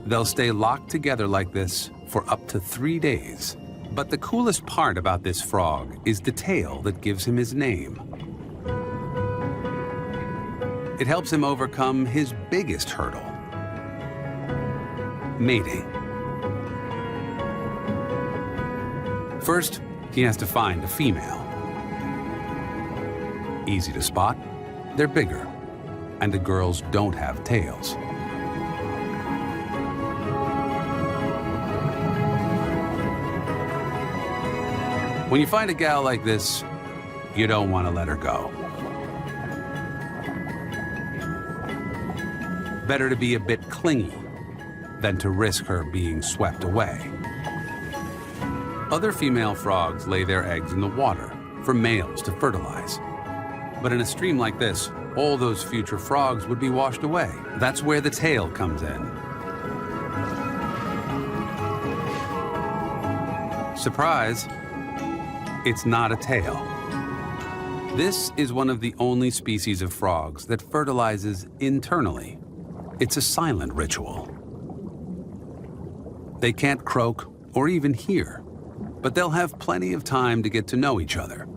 They'll stay locked together like this for up to 3 days. But the coolest part about this frog is the tail that gives him his name. It helps him overcome his biggest hurdle: mating. First, he has to find a female. Easy to spot, they're bigger, and the girls don't have tails. When you find a gal like this, you don't want to let her go. Better to be a bit clingy than to risk her being swept away. Other female frogs lay their eggs in the water for males to fertilize. But in a stream like this, all those future frogs would be washed away. That's where the tail comes in. Surprise, it's not a tail. This is one of the only species of frogs that fertilizes internally. It's a silent ritual. They can't croak or even hear, but they'll have plenty of time to get to know each other.